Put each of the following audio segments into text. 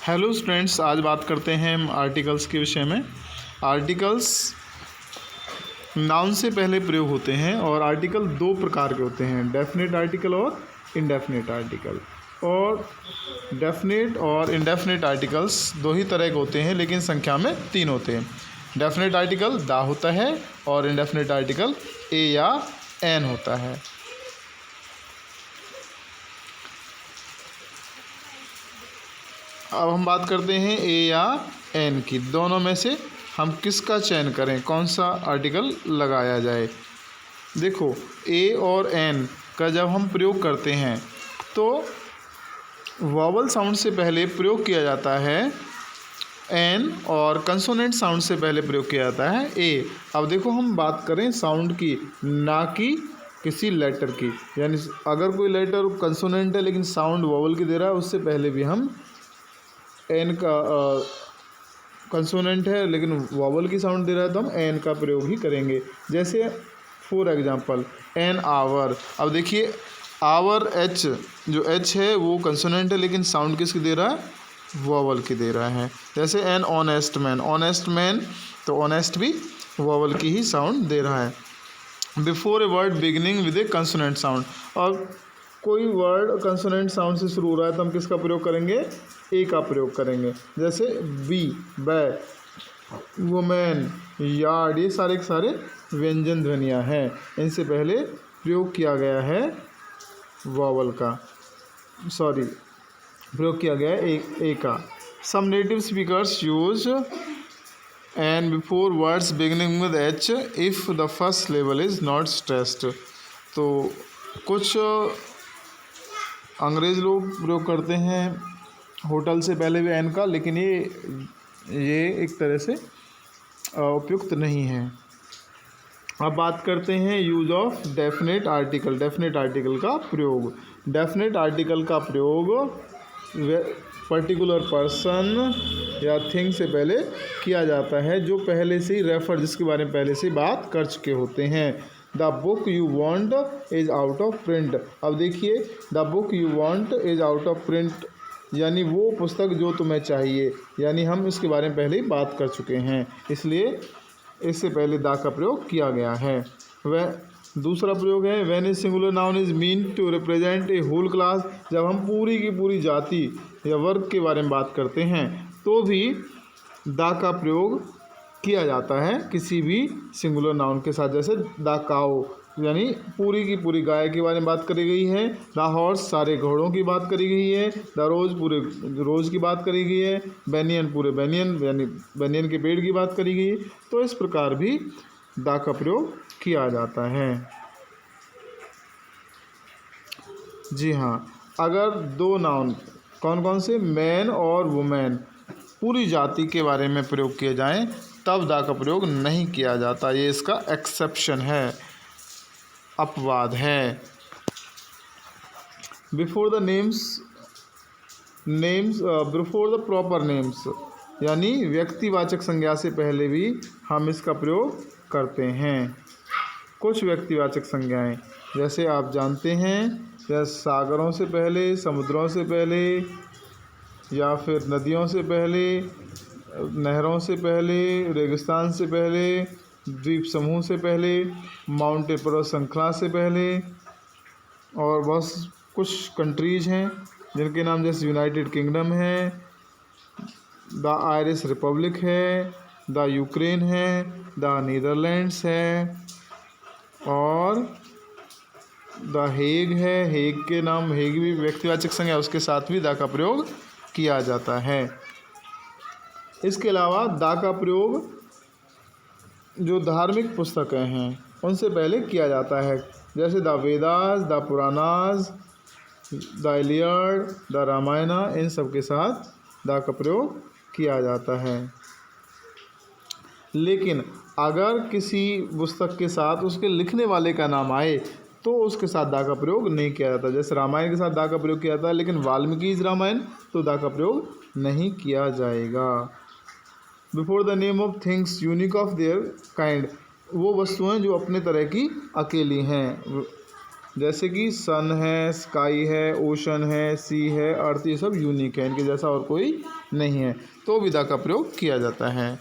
Hello students, आज बात करते हैं हम आर्टिकल्स के विषय में। आर्टिकल्स नाउन से पहले प्रयोग होते हैं और आर्टिकल दो प्रकार के होते हैं, डेफिनेट आर्टिकल और इनडेफिनेट आर्टिकल। और डेफिनेट और इनडेफिनेट आर्टिकल्स दो ही तरह के होते हैं, लेकिन संख्या में 3 होते हैं। डेफिनेट आर्टिकल दा होता है और इनडेफिनेट आर्टिकल ए या एन होता है। अब हम बात करते हैं ए या एन की। दोनों में से हम किसका चयन करें, कौन सा आर्टिकल लगाया जाए। देखो, ए और एन का जब हम प्रयोग करते हैं तो वॉवल साउंड से पहले प्रयोग किया जाता है एन और कंसोनेंट साउंड से पहले प्रयोग किया जाता है ए। अब देखो, हम बात करें साउंड की, ना कि किसी लेटर की। यानी अगर कोई लेटर कंसोनेंट है लेकिन साउंड वॉवल की दे रहा है, उससे पहले भी हम एन का कंसोनेंट है लेकिन वॉवल की साउंड दे रहा है तो हम एन का प्रयोग ही करेंगे। जैसे फॉर एग्जांपल एन आवर। अब देखिए, आवर एच, जो एच है वो कंसोनेंट है लेकिन साउंड किसकी दे रहा है, वॉवल की दे रहा है। जैसे an honest man, honest man तो ऑनेस्ट भी वॉवल की ही साउंड दे रहा है। Before a word beginning with A consonant sound. और कोई वर्ड कंसोनेंट साउंड से शुरू हो रहा है तो हम किसका प्रयोग करेंगे, ए का प्रयोग करेंगे। जैसे बी, बै, वुमेन, यार्ड, ये सारे के सारे व्यंजन ध्वनियाँ हैं, इनसे पहले प्रयोग किया गया है वॉवल का, प्रयोग किया गया है ए का। Some native speakers use an before words beginning with H if the first level is not stressed. तो कुछ अंग्रेज़ लोग प्रयोग करते हैं होटल से पहले भी एन का, लेकिन ये एक तरह से उपयुक्त नहीं है। अब बात करते हैं use of definite article, definite article का प्रयोग। डेफिनेट आर्टिकल का प्रयोग पर्टिकुलर पर्सन या थिंग से पहले किया जाता है, जो पहले से ही रेफर, जिसके बारे में पहले से ही बात कर चुके होते हैं। The book you want is out of print. अब देखिए, the book you want is out of print यानी वो पुस्तक जो तुम्हें चाहिए, यानी हम इसके बारे में पहले ही बात कर चुके हैं, इसलिए इससे पहले द का प्रयोग किया गया है। वह दूसरा प्रयोग है when a singular noun is mean to represent a whole class. जब हम पूरी की पूरी जाति या वर्ग के बारे में बात करते हैं तो भी द का प्रयोग किया जाता है किसी भी सिंगुलर नाउन के साथ। जैसे द काऊ यानी पूरी की पूरी गाय के बारे में बात करी गई है। द हॉर्स सारे घोड़ों की बात करी गई है। द रोज़ पूरे रोज़ की बात करी गई है। बेनियन पूरे बेनियन यानी बेनियन के पेड़ की बात करी गई है। तो इस प्रकार भी द का प्रयोग किया जाता है। जी हाँ, अगर दो नाउन कौन कौन से, मैन और वुमेन, पूरी जाति के बारे में प्रयोग किए जाएं तब द का प्रयोग नहीं किया जाता। ये इसका एक्सेप्शन है, अपवाद है। Before the before the proper names यानी व्यक्तिवाचक संज्ञा से पहले भी हम इसका प्रयोग करते हैं। कुछ व्यक्तिवाचक संज्ञाएं, जैसे आप जानते हैं, जैसे सागरों से पहले, समुद्रों से पहले, या फिर नदियों से पहले, नहरों से पहले, रेगिस्तान से पहले, द्वीप समूह से पहले, माउंटेन पर्वत श्रृंखला से पहले, और बहुत कुछ कंट्रीज हैं जिनके नाम जैसे यूनाइटेड किंगडम है, द आयरिश रिपब्लिक है, द यूक्रेन है, द नीदरलैंड्स है, और द हेग है। हेग के नाम, हेग भी व्यक्तिवाचक संज्ञा, उसके साथ भी द का प्रयोग किया जाता है। इसके अलावा द का प्रयोग जो धार्मिक पुस्तकें हैं उनसे पहले किया जाता है, जैसे the Vedas, the Puranas, the Iliad, the Ramayana, इन सब के साथ द का प्रयोग किया जाता है। लेकिन अगर किसी पुस्तक के साथ उसके लिखने वाले का नाम आए तो उसके साथ द का प्रयोग नहीं किया जाता। जैसे रामायण के साथ द का प्रयोग किया जाता है, लेकिन वाल्मीकि रामायण तो द का प्रयोग नहीं किया जाएगा। Before the name of things unique of their kind, वो वस्तुएं जो अपने तरह की अकेली हैं, जैसे कि सन है, स्काई है, ओशन है, सी है, अर्थ, ये सब यूनिक है, इनके जैसा और कोई नहीं है, तो भी द का प्रयोग किया जाता है।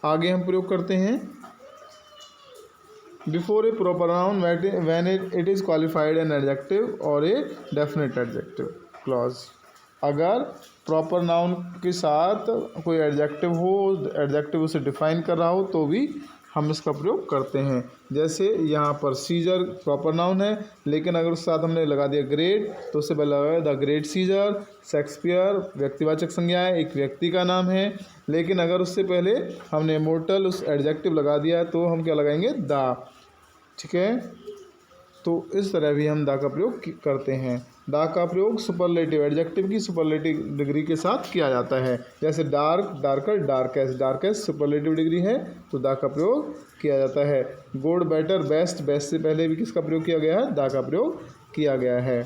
आगे हम प्रयोग करते हैं before A proper noun when it is qualified an adjective और ए डेफिनेट एडजेक्टिव क्लॉज। अगर प्रॉपर नाउन के साथ कोई एडजेक्टिव हो, एडजेक्टिव उसे डिफाइन कर रहा हो, तो भी हम इसका प्रयोग करते हैं। जैसे यहाँ पर सीजर प्रॉपर नाउन है, लेकिन अगर उसके साथ हमने लगा दिया ग्रेट, तो उससे पहले लगाया द ग्रेट सीजर। शेक्सपियर व्यक्तिवाचक संज्ञा है, एक व्यक्ति का नाम है, लेकिन अगर उससे पहले हमने इमोर्टल उस एडजेक्टिव लगा दिया है, तो हम क्या लगाएंगे, द। ठीक है, तो इस तरह भी हम द का प्रयोग करते हैं। द का प्रयोग सुपरलेटिव एडजेक्टिव की सुपरलेटिव डिग्री के साथ किया जाता है। जैसे dark, darker, darkest, darkest superlative degree है, तो द का प्रयोग किया जाता है। गुड, बेटर, बेस्ट, बेस्ट से पहले भी किसका प्रयोग किया गया है, द का प्रयोग किया गया है।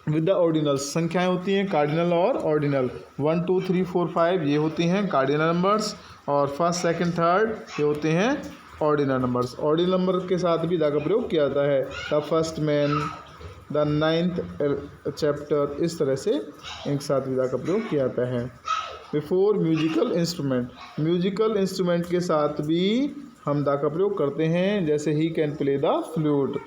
विद द ऑर्डिनल्स, संख्याएं होती हैं कार्डिनल और ऑर्डिनल। 1 2 3 4 5 ये होती हैं कार्डिनल नंबर्स, और फर्स्ट, सेकंड, थर्ड ये होते हैं ऑर्डिनल नंबर्स। ऑर्डिनल नंबर के साथ भी द का प्रयोग किया जाता है। The first man, the 9th chapter, इस तरह से इनके साथ भी द का प्रयोग किया जाता है। Before musical instrument, musical instrument के साथ भी हम द का प्रयोग करते हैं। जैसे he can play the flute.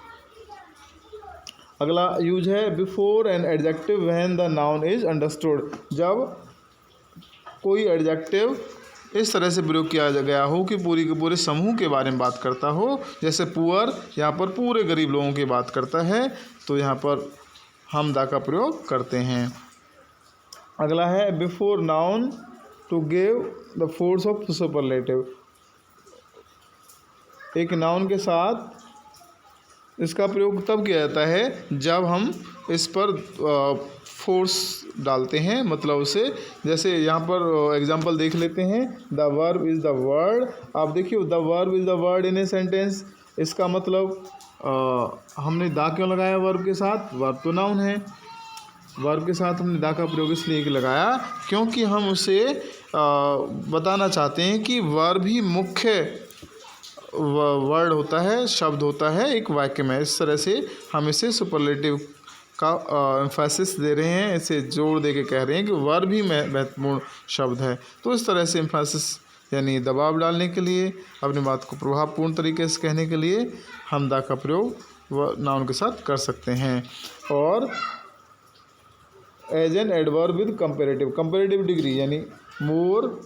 अगला यूज है before an adjective when the noun is understood. जब कोई एडजेक्टिव इस तरह से प्रयोग किया गया हो कि पूरी के पूरे समूह के बारे में बात करता हो, जैसे पुअर यहाँ पर पूरे गरीब लोगों की बात करता है, तो यहाँ पर हम द का प्रयोग करते हैं। अगला है before noun to give the force of superlative. एक नाउन के साथ इसका प्रयोग तब किया जाता है जब हम इस पर फोर्स डालते हैं, मतलब उसे, जैसे यहाँ पर एग्जांपल देख लेते हैं। The verb is the word. आप देखिए, the verb is the word in a sentence, इसका मतलब हमने द क्यों लगाया वर्ब के साथ, वर्ब तो नाउन है। वर्ब के साथ हमने द का प्रयोग इसलिए लगाया क्योंकि हम उसे बताना चाहते हैं कि वर्ब ही मुख्य वर्ड होता है, शब्द होता है एक वाक्य में। इस तरह से हम इसे सुपरलेटिव का एम्फेसिस दे रहे हैं, इसे जोर दे के कह रहे हैं कि वर्ब ही महत्वपूर्ण शब्द है। तो इस तरह से एम्फेसिस यानी दबाव डालने के लिए, अपनी बात को प्रभावपूर्ण तरीके से कहने के लिए हम द का प्रयोग नाउन के साथ कर सकते हैं। और as an adverb with comparative, comparative degree यानी मोर,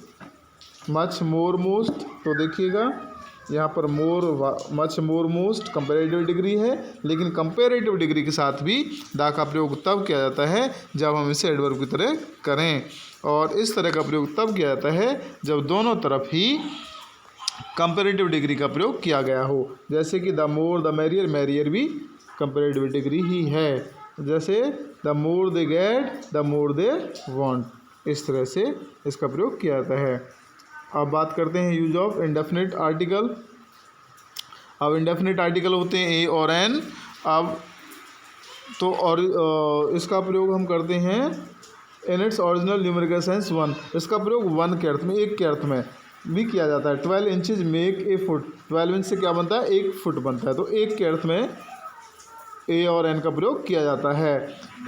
मच, मोर, मोस्ट। तो देखिएगा यहाँ पर more, much, more, most comparative degree है, लेकिन कंपेरेटिव डिग्री के साथ भी द का प्रयोग तब किया जाता है जब हम इसे एडवर्ब की तरह करें। और इस तरह का प्रयोग तब किया जाता है जब दोनों तरफ ही कंपेरेटिव डिग्री का प्रयोग किया गया हो। जैसे कि the more the merrier, merrier भी कंपेरेटिव डिग्री ही है। जैसे the more they get, the more they want, इस तरह से इसका प्रयोग किया जाता है। अब बात करते हैं यूज ऑफ इंडेफिनिट आर्टिकल। अब इंडेफिनिट आर्टिकल होते हैं ए और एन। अब तो और इसका प्रयोग हम करते हैं in its original numerical sense 1। इसका प्रयोग 1 के अर्थ में, 1 के अर्थ में भी किया जाता है। 12 inches make a foot, 12 inch से क्या बनता है, 1 फुट बनता है। तो 1 के अर्थ में ए और एन का प्रयोग किया जाता है।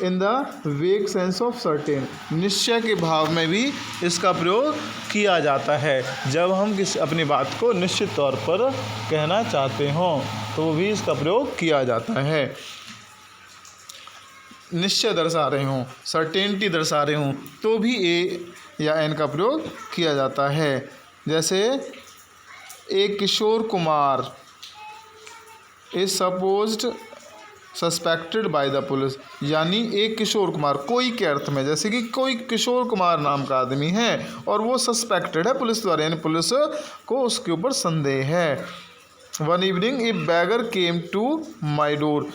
इन द वेग सेंस ऑफ सर्टेन, निश्चय के भाव में भी इसका प्रयोग किया जाता है। जब हम अपनी बात को निश्चित तौर पर कहना चाहते हों, तो भी इसका प्रयोग किया जाता है। निश्चय दर्शा रहे हों, सर्टेनिटी दर्शा रहे हों, तो भी ए या एन का प्रयोग किया जाता है। जैसे एक Kishore Kumar is supposed suspected by the police, यानी एक किशोर कुमार, कोई के अर्थ में, जैसे कि कोई किशोर कुमार नाम का आदमी है और वो सस्पेक्टेड है पुलिस द्वारा, यानी पुलिस को उसके ऊपर संदेह है। One evening a beggar came to my door,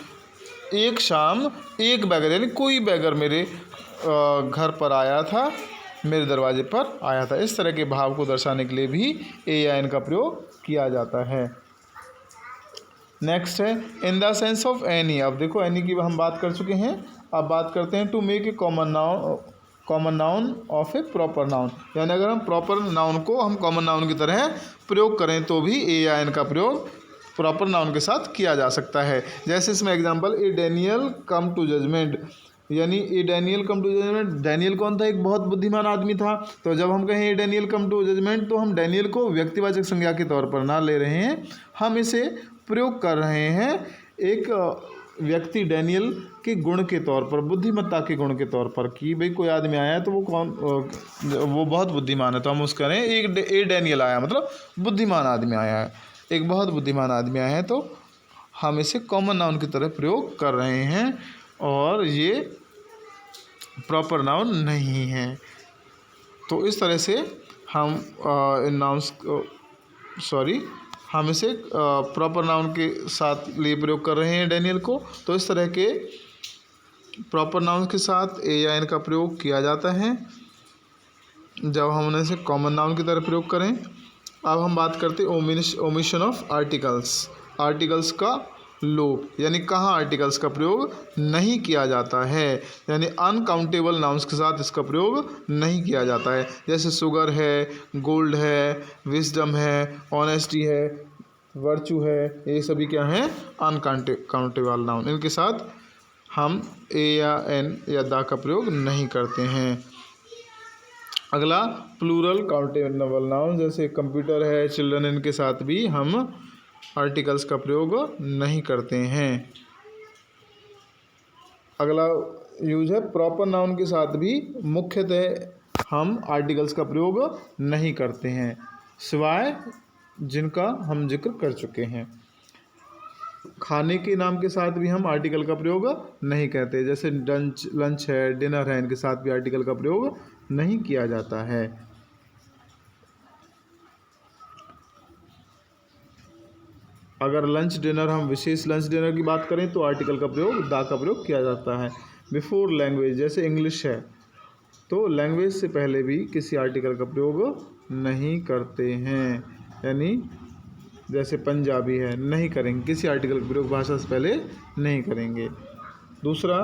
एक शाम एक बैगर यानी कोई बैगर मेरे घर पर आया था, मेरे दरवाजे पर आया था। इस तरह के भाव को दर्शाने के लिए भी ए या एन का प्रयोग किया जाता है। नेक्स्ट है in the sense of any. अब देखो एनी की हम बात कर चुके हैं, अब बात करते हैं to make a common noun common noun of a proper noun, यानी अगर हम प्रॉपर नाउन को हम कॉमन नाउन की तरह प्रयोग करें तो भी ए या एन का प्रयोग प्रॉपर नाउन के साथ किया जा सकता है। जैसे इसमें example, a Daniel come to judgment, यानी a Daniel come to judgment, Daniel कौन था? एक बहुत बुद्धिमान आदमी था। तो जब हम कहें ए डैनियल कम टू जजमेंट तो हम डैनियल को व्यक्तिवाचक संज्ञा के तौर पर ना ले रहे हैं, हम इसे प्रयोग कर रहे हैं एक व्यक्ति डैनियल के गुण के तौर पर, बुद्धिमत्ता के गुण के तौर पर, कि भाई कोई आदमी आया है तो वो बहुत बुद्धिमान है, तो हम उसका करें एक ए डैनियल आया, मतलब बुद्धिमान आदमी आया है, एक बहुत बुद्धिमान आदमी आया है, तो हम इसे कॉमन नाउन की तरह प्रयोग कर रहे हैं और ये प्रॉपर नाउन नहीं है। तो इस तरह से हम इन नाउन्स हम इसे प्रॉपर नाउन के साथ लिए प्रयोग कर रहे हैं डैनियल को। तो इस तरह के प्रॉपर नाउन के साथ ए या एन का प्रयोग किया जाता है जब हम उन्हें से कॉमन नाउन की तरह प्रयोग करें। अब हम बात करते हैं ओमिशन ऑफ आर्टिकल्स का लोप, यानी कहाँ आर्टिकल्स का प्रयोग नहीं किया जाता है, यानी अनकाउंटेबल नाउन्स के साथ इसका प्रयोग नहीं किया जाता है। जैसे शुगर है, गोल्ड है, विजडम है, ऑनेस्टी है, वर्चू है, ये सभी क्या हैं? Uncountable noun. इनके साथ हम ए या एन या दा का प्रयोग नहीं करते हैं। अगला प्लूरल काउंटेबल नाउन, जैसे कंप्यूटर है, चिल्ड्रन, इनके साथ भी हम आर्टिकल्स का प्रयोग नहीं करते हैं। अगला यूज है प्रॉपर नाउन के साथ भी मुख्यतः हम आर्टिकल्स का प्रयोग नहीं करते हैं, सिवाय जिनका हम जिक्र कर चुके हैं। खाने के नाम के साथ भी हम आर्टिकल का प्रयोग नहीं करते, जैसे लंच है, डिनर है, इनके साथ भी आर्टिकल का प्रयोग नहीं किया जाता है। अगर लंच डिनर, हम विशेष लंच डिनर की बात करें तो आर्टिकल का प्रयोग दा का प्रयोग किया जाता है। बिफोर लैंग्वेज, जैसे इंग्लिश है तो लैंग्वेज से पहले भी किसी आर्टिकल का प्रयोग नहीं करते हैं, यानी जैसे पंजाबी है, नहीं करेंगे, किसी आर्टिकल का प्रयोग भाषा से पहले नहीं करेंगे। दूसरा,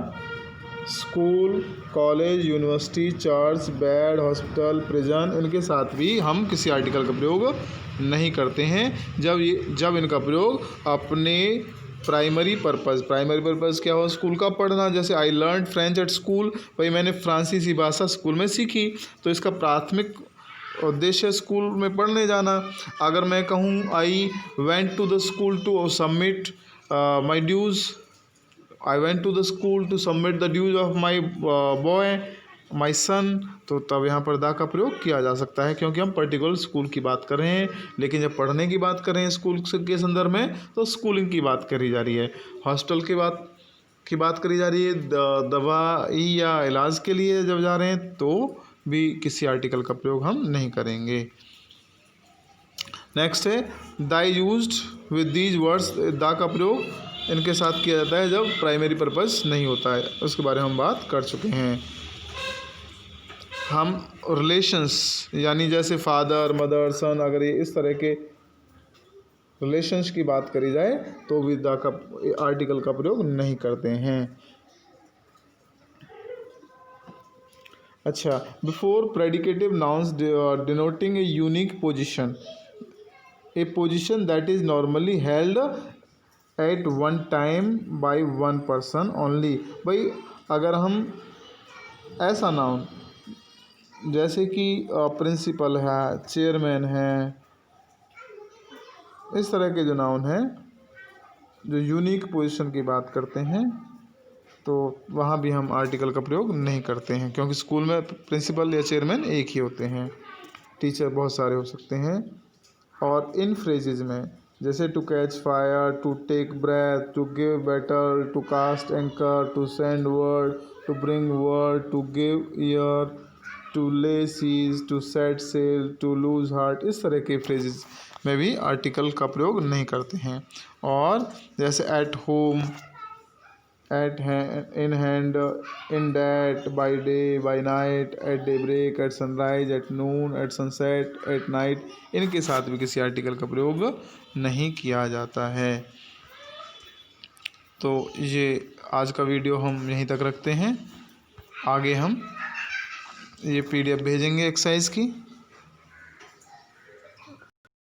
school, college, university, church, bed, hospital, prison, इनके साथ भी हम किसी आर्टिकल का प्रयोग नहीं करते हैं जब इनका प्रयोग अपने प्राइमरी पर्पज़ क्या हो? स्कूल का पढ़ना। जैसे I learn French at school, भाई मैंने फ्रांसीसी भाषा स्कूल में सीखी, तो इसका प्राथमिक उद्देश्य स्कूल में पढ़ने जाना। अगर मैं कहूँ I went to the school to submit my dues, I went to the school to submit the dues of my boy, my son, तो तब यहाँ पर दा का प्रयोग किया जा सकता है, क्योंकि हम पर्टिकुलर स्कूल की बात कर रहे हैं। लेकिन जब पढ़ने की बात करें स्कूल के संदर्भ में तो स्कूलिंग की बात करी जा रही है, हॉस्टल की बात करी जा रही है, दवाई या इलाज के लिए जब जा रहे हैं तो भी किसी आर्टिकल का प्रयोग हम नहीं करेंगे। नेक्स्ट है दाई यूज्ड विद दीज वर्ड्स, दा का प्रयोग इनके साथ किया जाता है जब प्राइमरी पर्पस नहीं होता है, उसके बारे में हम बात कर चुके हैं। हम रिलेशंस, यानी जैसे फादर, मदर, सन, अगर ये इस तरह के रिलेशंस की बात करी जाए तो भी दा का आर्टिकल का प्रयोग नहीं करते हैं। अच्छा, before predicative nouns denoting a unique position, A position that is normally held at one time by one person only. भाई अगर हम ऐसा नाउन जैसे कि प्रिंसिपल है, चेयरमैन है, इस तरह के जो नाउन हैं जो यूनिक पोजीशन की बात करते हैं तो वहाँ भी हम आर्टिकल का प्रयोग नहीं करते हैं, क्योंकि स्कूल में प्रिंसिपल या चेयरमैन एक ही होते हैं, टीचर बहुत सारे हो सकते हैं। और इन फ्रेजेज में जैसे to catch fire, to take breath, to give battle, to cast anchor, to send word, to bring word, to give ear, to lay siege, to set sail, to lose heart, इस तरह के phrases में भी article का प्रयोग नहीं करते हैं। और जैसे at home, at in hand, in that, by day, by night, at day break, at sunrise, at noon, at sunset, at night, इनके साथ भी किसी आर्टिकल का प्रयोग नहीं किया जाता है। तो ये आज का वीडियो हम यहीं तक रखते हैं, आगे हम ये PDF भेजेंगे एक्सरसाइज की।